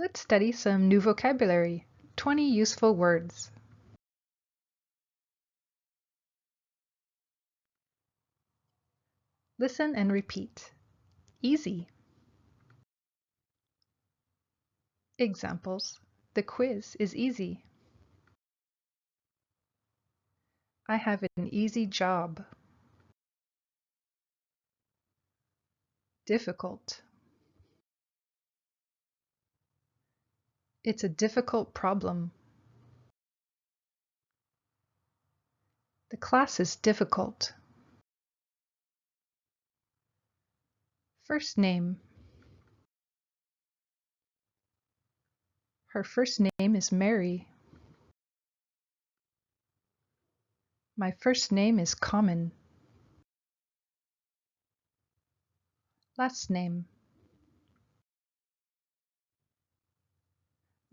Let's study some new vocabulary. 20 useful words. Listen and repeat. Easy. Examples. The quiz is easy. I have an easy job. Difficult. It's a difficult problem. The class is difficult. First name. Her first name is Mary. My first name is common. Last name.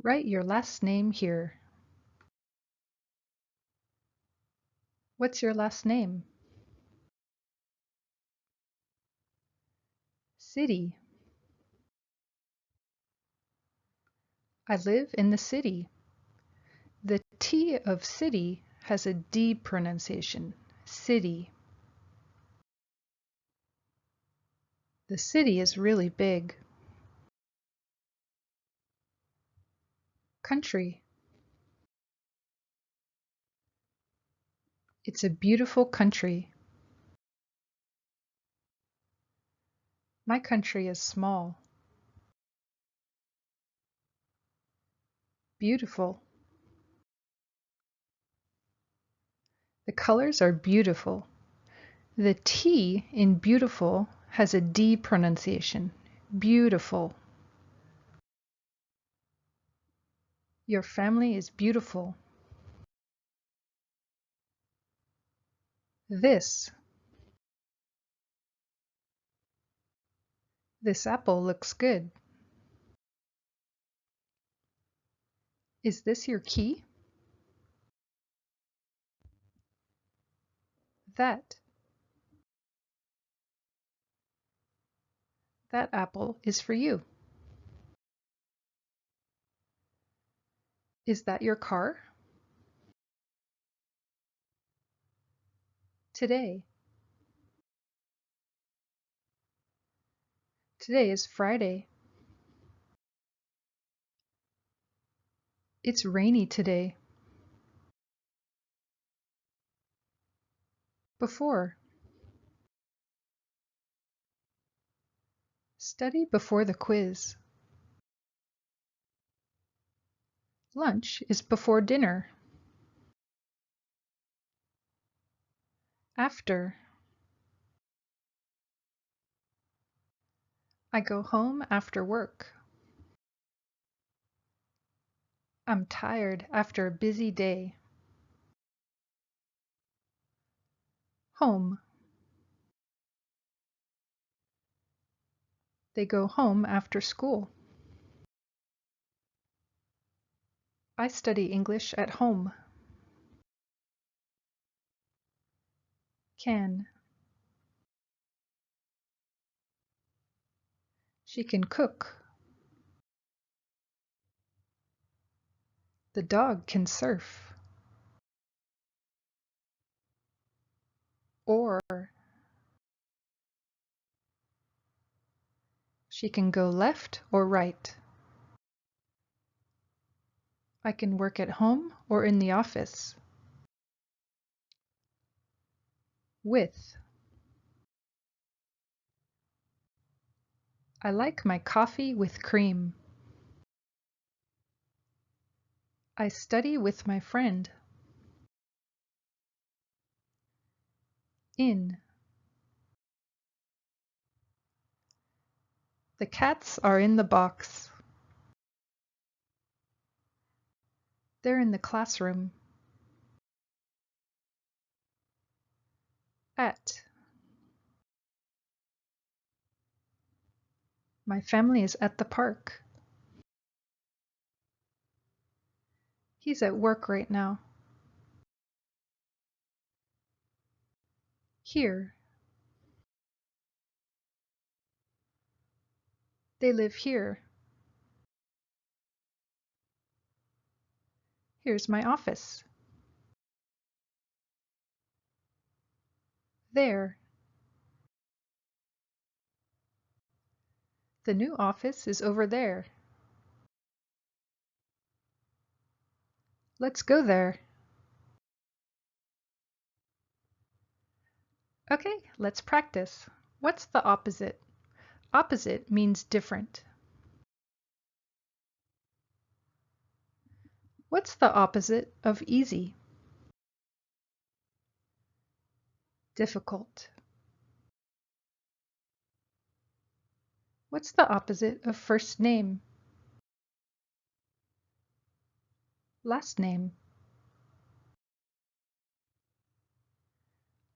Write your last name here. What's your last name? City. I live in the city. The T of city has a D pronunciation. City. The city is really big. Country. It's a beautiful country. My country is small. Beautiful. The colors are beautiful. The T in beautiful has a D pronunciation. Beautiful. Your family is beautiful. This. This apple looks good. Is this your key? That. That apple is for you. Is that your car? Today. Today is Friday. It's rainy today. Before. Study before the quiz. Lunch is before dinner. After. I go home after work. I'm tired after a busy day. Home. They go home after school. I study English at home. Can. She can cook. The dog can surf. Or. She can go left or right. I can work at home or in the office. With. I like my coffee with cream. I study with my friend. In. The cats are in the box. They're in the classroom. At. My family is at the park. He's at work right now. Here. They live here. Here's my office. There. The new office is over there. Let's go there. Okay, let's practice. What's the opposite? Opposite means different. What's the opposite of easy? Difficult. What's the opposite of first name? Last name.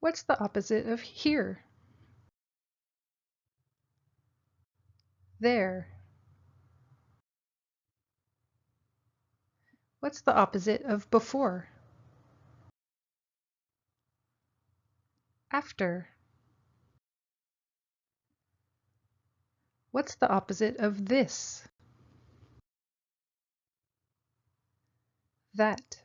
What's the opposite of here? There. What's the opposite of before? After. What's the opposite of this? That.